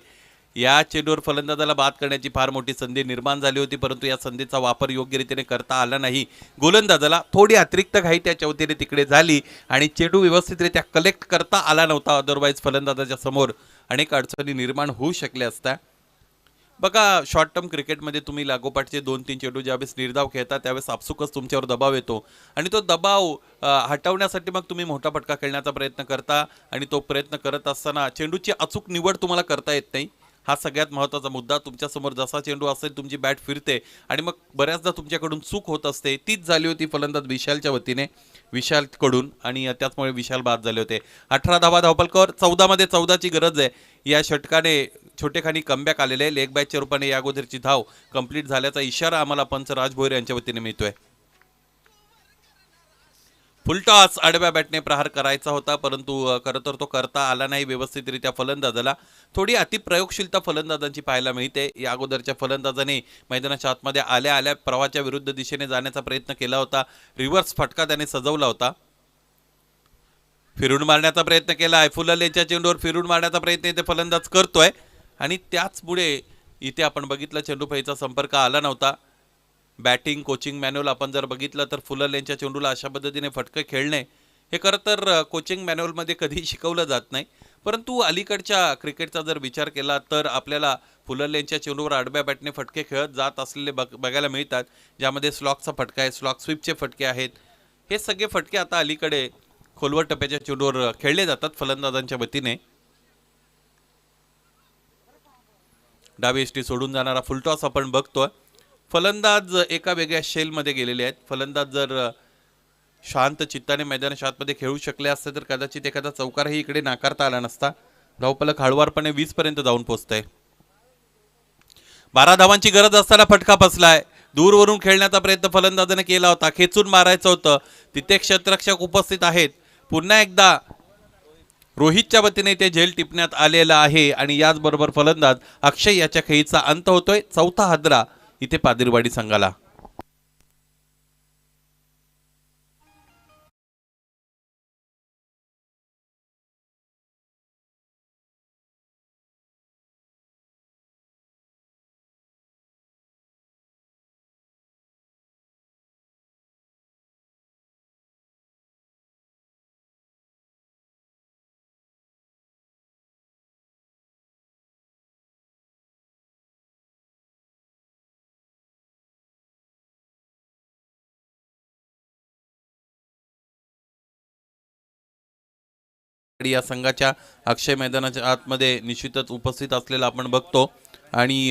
या चेंडूवर फलंदाजाला बाद करण्याची फार मोठी संधी निर्माण झाली होती, परंतु या संधीचा वापर योग्य रीतीने करता आला नाही. गोलंदाजाला थोडी अतिरिक्त घाई त्याच्या वतीने तिकडे झाली आणि चेंडू व्यवस्थितरित्या कलेक्ट करता आला नव्हता. अदरवाईज फलंदाजाच्या समोर अनेक अडचणी निर्माण होऊ शकल्या असत्या. बघा, शॉर्ट टर्म क्रिकेटमध्ये तुम्ही लागोपाठचे 2-3 चेंडू ज्यावेळेस निर्धाव खेळता त्यावेळेस आपसुकच तुमच्यावर दबाव येतो आणि तो दबाव हटवण्यासाठी मग तुम्ही मोठा फटका खेळण्याचा प्रयत्न करता आणि तो प्रयत्न करत असताना चेंडूची अचूक निवड तुम्हाला करता येत नाही. हा सगळ्यात महत्त्वाचा मुद्दा. तुमच्यासमोर जसा चेंडू असेल तुमची बॅट फिरते आणि मग बऱ्याचदा तुमच्याकडून चूक होत असते. तीच झाली होती फलंदाज विशालच्या वतीने, विशालकडून, आणि त्याचमुळे विशाल बाद झाले होते. 18 धावा धावपलकावर. 14 मध्ये 14ची गरज आहे. या षटकाने छोटेखानी कमबॅक आलेले आहे. लेग बॅकच्या रूपाने या अगोदरची धाव कंप्लीट झाल्याचा इशारा आम्हाला पंच राज भोईर यांच्या वतीने मिळतोय. फुलटॉस आडव्या बॅटने प्रहार करायचा होता, परंतु खरं तर तो करता आला नाही व्यवस्थितरित्या फलंदाजाला. थोडी अतिप्रयोगशीलता फलंदाजांची पाहायला मिळते. या अगोदरच्या फलंदाजाने मैदानाच्या आतमध्ये आल्या आल्या प्रवाहाच्या विरुद्ध दिशेने जाण्याचा प्रयत्न केला होता. रिव्हर्स फटका त्याने सजवला होता. फिरून मारण्याचा प्रयत्न केलाय. फुललेच्या चेंडूवर फिरून मारण्याचा प्रयत्न इथे फलंदाज करतोय आणि त्याचमुळे इथे आपण बघितलं चेंडूफळीचा संपर्क आला नव्हता. बॅटिंग कोचिंग मॅन्युअल आपण जर बघितलं तर फुलर यांच्या चेंडूला अशा पद्धतीने फटके खेळणे हे खरं तर कोचिंग मॅन्युअलमध्ये कधी शिकवलं जात नाही, परंतु अलीकडच्या क्रिकेटचा जर विचार केला तर आपल्याला फुलर यांच्या चेंडूवर आडव्या बॅटने फटके खेळत जात असलेले बघायला मिळतात, ज्यामध्ये स्लॉकचा फटका आहे, स्लॉक स्वीपचे फटके आहेत. हे सगळे फटके आता अलीकडे खोलवर टप्प्याच्या चेंडूवर खेळले जातात फलंदाजांच्या वतीने. डावी एष्टी सोडून जाणारा फुलटॉस आपण बघतोय. फलंदाज एका वेगळ्या शेलमध्ये गेलेले आहेत. फलंदाज जर शांत चित्ताने मैदानाच्या आतमध्ये खेळू शकले असते तर कदाचित एखादा चौकारही इकडे नाकारता आला नसता. धावपलक हळवारपणे 20 पर्यंत जाऊन पोहोचतंय. 12 धावांची गरज असताना फटका फसलाय. दूरवरून खेळण्याचा प्रयत्न फलंदाजाने केला होता, खेचून मारायचं होतं. तिथे क्षेत्ररक्षक उपस्थित आहेत. पुन्हा एकदा रोहितच्या वतीने ते झेल टिपण्यात आलेला आहे आणि याचबरोबर फलंदाज अक्षय याच्या खेळीचा अंत होतोय. चौथा हादरा इथे पादिरवाडी संघाला. या संघाच्या अक्षय मैदानाच्या आतमध्ये निश्चितच उपस्थित असलेला आपण बघतो आणि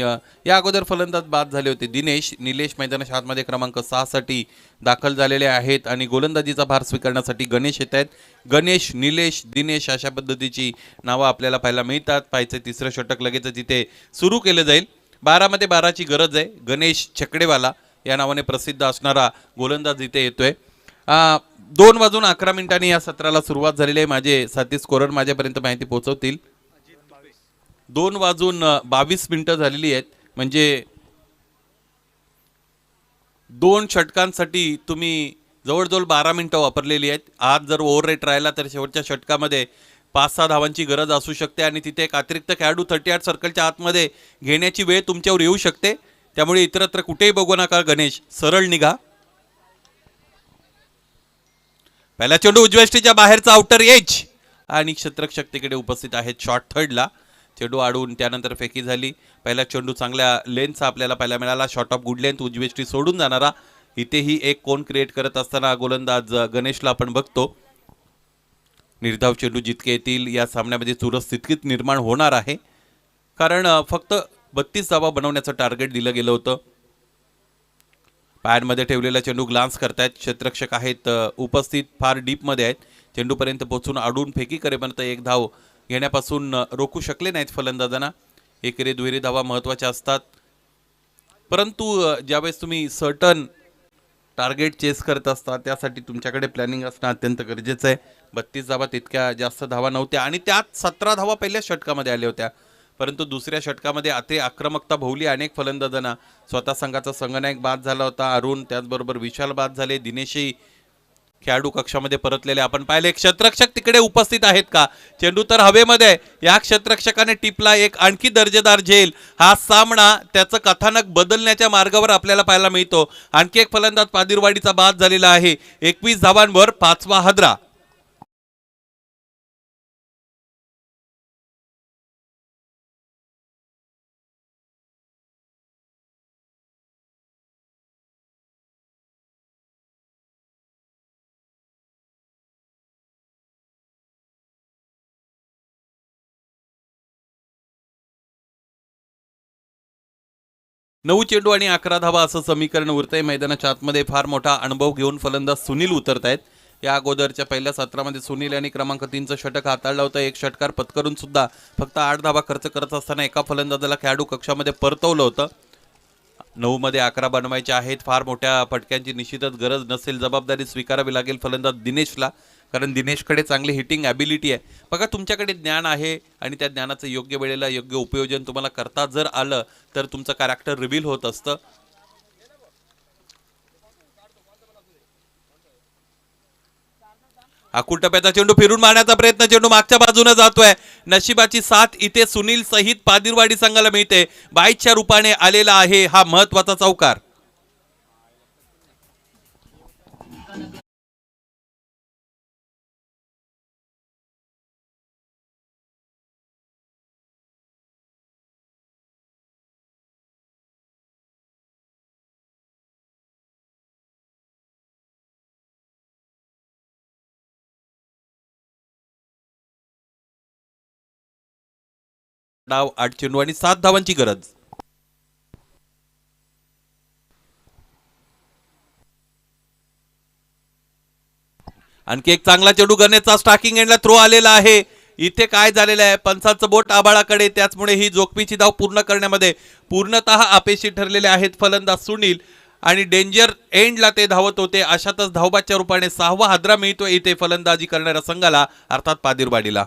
या अगोदर फलंदाज बाद झाले होते दिनेश. निलेश मैदानाच्या आतमध्ये क्रमांक 6 साठी दाखल झालेले आहेत आणि गोलंदाजीचा भार स्वीकारण्यासाठी गणेश येत आहेत. गणेश, निलेश, दिनेश अशा पद्धतीची नावं आपल्याला पाहायला मिळतात. पाहायचं तिसरं षटक लगेच तिथे सुरू केलं जाईल. 12 मध्ये 12ची गरज आहे. गणेश छकडेवाला या नावाने प्रसिद्ध असणारा गोलंदाज इथे येतोय. 2:11 या सत्राला सुरुवात झालेली आहे. माझे साथी स्कोरर माझ्यापर्यंत माहिती पोहोचवतील. 2:22 झालेली आहेत. म्हणजे 2 षटकांसाठी तुम्ही जवळजवळ 12 मिनिटं वापरलेली आहेत. आज जर ओव्हर रेट राहिला तर शेवटच्या षटकामध्ये 5-6 धावांची गरज असू शकते आणि तिथे एक अतिरिक्त खेळाडू 38 सर्कलच्या आतमध्ये घेण्याची वेळ तुमच्यावर येऊ शकते. त्यामुळे इतरत्र कुठेही बघू नका. गणेश, सरळ निघा. पहिला चेंडू उजव्या बाहेरचा आउटर एज आणि क्षेत्ररक्षक तिकडे उपस्थित आहेत शॉर्ट थर्डला. चेंडू आडून त्यानंतर फेकी झाली. पहिला चेंडू चांगल्या लेंथचा आपल्याला पाहायला मिळाला. शॉर्ट ऑफ गुड लेंथ, उजवी सोडून जाणारा. इथेही एक कोन क्रिएट करत असताना गोलंदाज गणेशला आपण बघतो. निर्धाव चेंडू जितके येतील या सामन्यामध्ये चुरस तितकीच निर्माण होणार आहे, कारण फक्त 32 धावा बनवण्याचं टार्गेट दिलं गेलं होतं. पॅडमध्ये ठेवलेला चेंडू ग्लान्स करतायत. क्षेत्ररक्षक आहेत उपस्थित, फार डीपमध्ये आहेत. चेंडूपर्यंत पोहोचून आडून फेकी करेपर्यंत एक धाव घेण्यापासून रोखू शकले नाहीत फलंदाजांना. एकेरी दुहेरी धावा महत्त्वाच्या असतात, परंतु ज्यावेळेस तुम्ही सर्टन टार्गेट चेस करत असता त्यासाठी तुमच्याकडे प्लॅनिंग असणं अत्यंत गरजेचं आहे. 32 धावा तितक्या जास्त धावा नव्हत्या आणि त्यात 17 धावा पहिल्या षटकामध्ये आल्या होत्या, परंतु दुसऱ्या षटकामध्ये अति आक्रमकता भोवली. अनेक फलंदाजांना स्वतः संघाचा संघनायक बाद झाला होता. अरुण, त्याचबरोबर विशाल बाद झाले. दिनेशही खेळाडू कक्षामध्ये परतलेले आपण पाहिले. क्षेत्ररक्षक तिकडे उपस्थित आहेत का? चेंडू तर हवेमध्ये. या क्षेत्ररक्षकाने टिपला एक आणखी दर्जेदार झेल. हा सामना त्याचं कथानक बदलण्याच्या मार्गावर आपल्याला पाहायला मिळतो. आणखी एक फलंदाज पादिरवाडीचा बाद झालेला आहे. 21 धावांवर 5वा हादरा. नऊ चेंडू आणि 11 धावा असं समीकरण उरतंय. मैदानाच्या आतमध्ये फार मोठा अनुभव घेऊन फलंदाज सुनील उतरत आहेत. या अगोदरच्या पहिल्या सत्रामध्ये सुनील यांनी क्रमांक 3चं षटक हाताळलं होतं. एक षटकार पत्करून सुद्धा फक्त 8 धावा खर्च करत असताना एका फलंदाजाला खेळाडू कक्षामध्ये परतवलं होतं. 9 मध्ये 11 बनवायचे आहेत. फार मोठ्या फटक्यांची निश्चितच गरज नसेल. जबाबदारी स्वीकारावी लागेल फलंदाज दिनेशला, कारण दिनेशकडे चांगली हिटिंग ॲबिलिटी आहे. बघा, तुमच्याकडे ज्ञान आहे आणि त्या ज्ञानाचं योग्य वेळेला योग्य उपयोजन तुम्हाला करता जर आलं तर तुमचं कॅरेक्टर रिव्हील होत असतं. टप्प्याचा चेंडू फिरून मारण्याचा प्रयत्न. चेंडू मागच्या बाजूने जातोय. नशिबाची साथ इथे सुनील सहित पादिरवाडी संघाला मिळते. 22च्या रूपाने आलेला आहे हा महत्वाचा चौकार. डाव 8 चेंडू आणि 7 धावांची गरज. आणखी एक चांगला चेंडू गणेशचा स्टार्किंग एंडला थ्रो आलेला आहे. इथे काय झालेलं आहे, पंचाचं बोट आबाळाकडे. त्याचमुळे ही जोखमीची धाव पूर्ण करण्यामध्ये पूर्णतः अपयशी ठरलेले आहेत फलंदाज सुनील आणि डेंजर एंडला ते धावत होते. अशातच धावबाच्या रूपाने 6वा हादरा मिळतो इथे फलंदाजी करणाऱ्या संघाला, अर्थात पादिरवाडीला.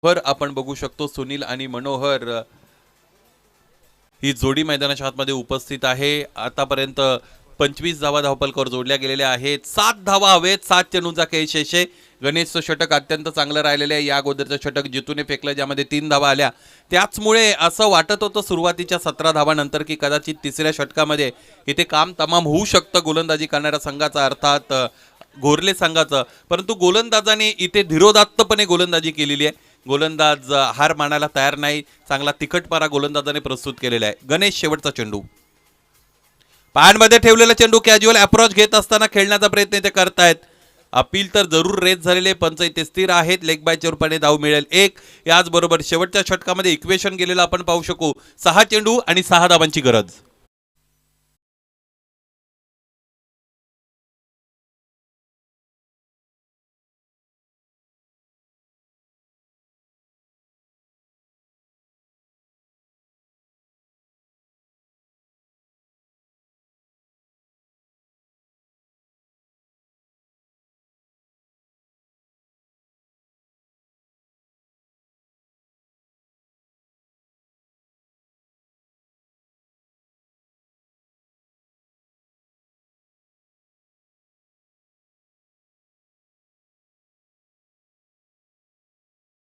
वर आपण बघू शकतो सुनील आणि मनोहर ही जोडी मैदानाच्या आतमध्ये उपस्थित आहे. आतापर्यंत 25 धावा धावपलकावर जोडल्या गेलेल्या आहेत. 7 धावा हवेत. 7 चेंडूंचा खेळ शेष आहे. गणेशचं षटक अत्यंत चांगलं राहिलेलं आहे. या अगोदरचं षटक जितूने फेकलं ज्यामध्ये 3 धावा आल्या. त्याचमुळे असं वाटत होतं सुरुवातीच्या 17 धावानंतर की कदाचित तिसऱ्या षटकामध्ये इथे काम तमाम होऊ शकतं गोलंदाजी करणाऱ्या संघाचा, अर्थात घोरले संघाचं. परंतु गोलंदाजाने इथे धीरोदात्तपणे गोलंदाजी केलेली आहे. गोलंदाज हार मानायला तयार नाही. चांगला तिखटमारा गोलंदाजाने प्रस्तुत केलेला आहे. गणेश शेवटचा चेंडू पायांमध्ये ठेवलेला चेंडू कॅज्युअल अप्रोच घेत असताना खेळण्याचा प्रयत्न ते करतायत. अपील तर जरूर रेस झालेले, पंच इथे स्थिर आहेत. लेग बायच्या रूपाने धाव मिळेल 1. याचबरोबर शेवटच्या षटकामध्ये इक्वेशन गेलेलं आपण पाहू शकू. 6 चेंडू आणि 6 धावांची गरज.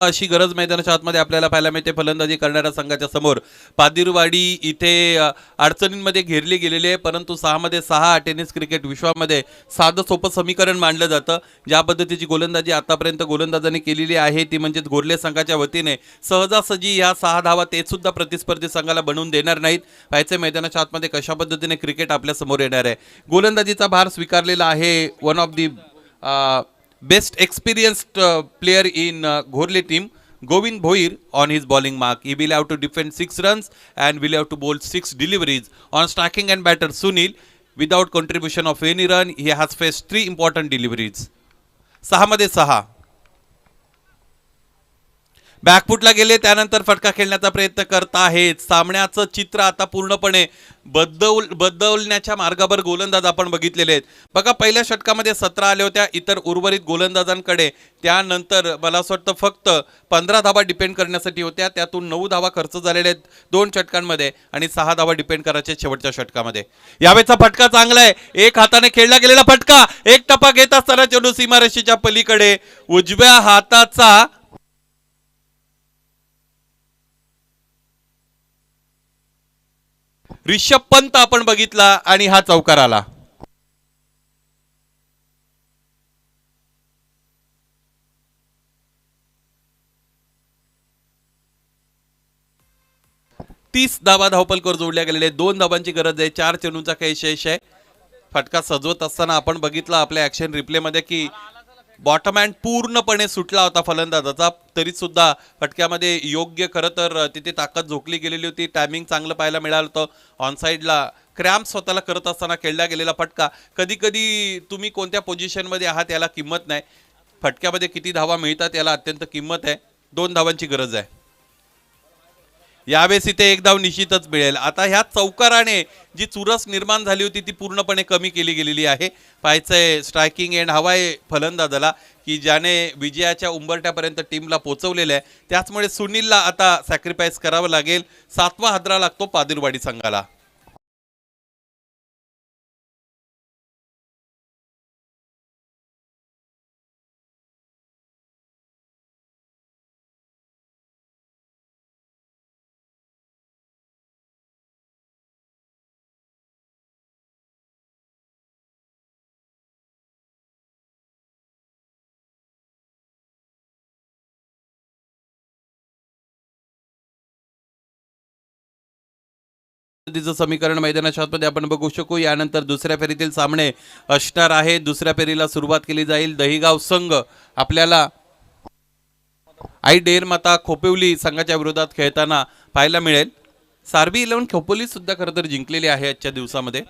अशी गरज मैदानाच्या आतमध्ये आपल्याला पाहायला मिळते फलंदाजी करणाऱ्या संघाच्या समोर. पादिरवाडी इथे अडचणींमध्ये घेरली गेलेली आहे, परंतु 6 मध्ये 6 टेनिस क्रिकेट विश्वामध्ये साधं सोपं समीकरण मांडलं जातं. ज्या पद्धतीची गोलंदाजी आतापर्यंत गोलंदाजांनी केलेली आहे ती म्हणजे घोरले संघाच्या वतीने सहजासहजी ह्या 6 धावा ते सुद्धा प्रतिस्पर्धी संघाला बनवून देणार नाहीत. पाहायचे मैदानाच्या आतमध्ये कशा पद्धतीने क्रिकेट आपल्या समोर येणार आहे. गोलंदाजीचा भार स्वीकारलेला आहे one of the best experienced player in Ghorle team, Govind Bhoir, on his bowling mark. He will have to defend 6 runs and will have to bowl 6 deliveries. On striking and batter Sunil, without contribution of any run, he has faced 3 important deliveries. 6 मध्ये 6. बॅकफुटला गेले, त्यानंतर फटका खेळण्याचा प्रयत्न करत आहेत. सामन्याचं चित्र आता पूर्णपणे बदलण्याच्या मार्गावर गोलंदाज आपण बघितलेले आहेत. बघा, पहिल्या षटकामध्ये 17 आल्या होत्या इतर उर्वरित गोलंदाजांकडे. त्यानंतर मला असं वाटतं फक्त 15 धावा डिपेंड करण्यासाठी होत्या. त्यातून 9 धावा खर्च झालेल्या आहेत 2 षटकांमध्ये आणि 6 धावा डिपेंड करायचे शेवटच्या षटकामध्ये. यावेळेचा फटका चांगला आहे. एक हाताने खेळला गेलेला फटका, एक टप्पा घेत असताना चेंडू सीमारेषेच्या पलीकडे उजव्या हाताचा ऋषभ पंत आपण बघितला आणि हा चौकार आला. तीस धावा धावपलकर जोडल्या गेलेले. 2 धावांची गरज आहे. 4 चेंडूंचा काही शेष आहे. फटका सजवत असताना आपण बघितलं आपल्या ऍक्शन रिप्ले मध्ये की बॉटम हँड पूर्णपणे सुटला होता फलंदाजाचा, तरी सुद्धा फटक्यामध्ये योग्य खरं तर तिथे ताकद झोकली गेलेली होती. टायमिंग चांगलं पाहायला मिळालं होतं. ऑनसाईडला क्रॅम्प स्वतःला करत असताना खेळला गेलेला फटका. कधी कधी तुम्ही कोणत्या पोझिशनमध्ये आहात याला किंमत नाही, फटक्यामध्ये किती धावा मिळतात याला अत्यंत किंमत आहे. 2 धावांची गरज आहे. यावेळेस इथे 1 धाव निश्चितच मिळेल. आता ह्या चौकाराने जी चुरस निर्माण झाली होती ती पूर्णपणे कमी केली गेलेली आहे. पाहायचंय स्ट्रायकिंग एंड हवाय फलंदाजाला की ज्याने विजयाच्या उंबरठ्यापर्यंत टीमला पोहोचवलेलं आहे. त्याचमुळे सुनीलला आता सॅक्रिफाईस करावं लागेल. 7वा हादरा लागतो पादिरवाडी संघाला. समीकरण मैदानाच्या आतमध्ये आपण बघू शकू. यानंतर दुसऱ्या फेरीतील सामने असणार आहे. दुसऱ्या फेरीला सुरुवात केली जाईल. दहिगाव संघ आपल्याला आई डेर माता खोपिवली संघाच्या विरोधात खेळताना पाहायला मिळेल. सार्वी 11 खोपोली सुद्धा खरं तर जिंकलेली आहे. आजच्या दिवसामध्ये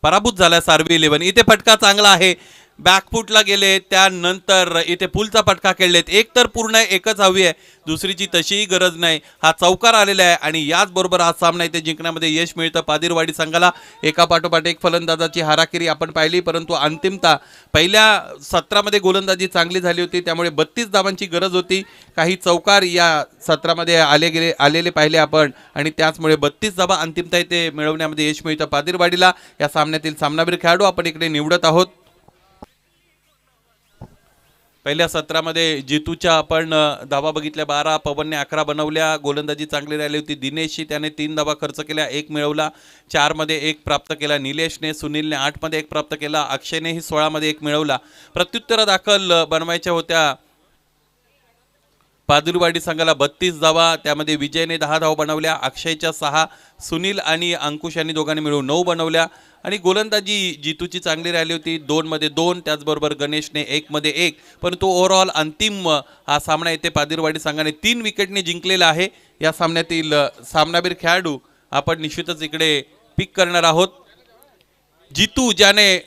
पराभूत झाला सार्वी 11. इथे फटका चांगला आहे. बॅकफुटला गेले, त्यानंतर इथे पुलचा फटका खेळलेत. एक तर पूर्ण एकच हवी आहे, दुसरीची तशीही गरज नाही. हा चौकार आलेला आहे आणि याचबरोबर हा सामना इथे जिंकण्यामध्ये यश मिळतं पादिरवाडी संघाला. एका पाठोपाठ एक फलंदाजाची हाराकिरी आपण पाहिली, परंतु अंतिमता पहिल्या सत्रामध्ये गोलंदाजी चांगली झाली होती, त्यामुळे 32 धावांची गरज होती. काही चौकार या सत्रामध्ये आलेले पाहिले आपण आणि त्याचमुळे 32 धावा अंतिमता इथे मिळवण्यामध्ये यश मिळतं पादिरवाडीला. या सामन्यातील सामनावीर खेळाडू आपण इकडे निवडत आहोत. पहिल्या सत्रामध्ये जितूच्या आपण धावा बघितल्या 12, पवनने 11 बनवल्या. गोलंदाजी चांगली राहिली होती. दिनेशशी त्याने 3 धावा खर्च केल्या, 1 मिळवला. 4 मध्ये 1 प्राप्त केला निलेशने. सुनीलने 8 मध्ये 1 प्राप्त केला. अक्षयनेही 16 मध्ये 1 मिळवला. प्रत्युत्तर दाखल बनवायच्या होत्या पादुरवाडी संघाला 32 धावा, त्यामध्ये विजयने 10 धावा बनवल्या, अक्षयच्या 6, सुनील आणि अंकुश यांनी दोघांनी मिळून 9 बनवल्या. आणि गोलंदाजी जितूची चांगली राहिली होती. 2 मध्ये 2, त्याचबरोबर गणेशने 1 मध्ये 1. परंतु ओव्हरऑल अंतिम हा सामना येथे पादुरवाडी संघाने 3 विकेटने जिंकलेला आहे. या सामन्यातील सामनावीर खेळाडू आपण निश्चितच इकडे पिक करणार आहोत. जितू ज्याने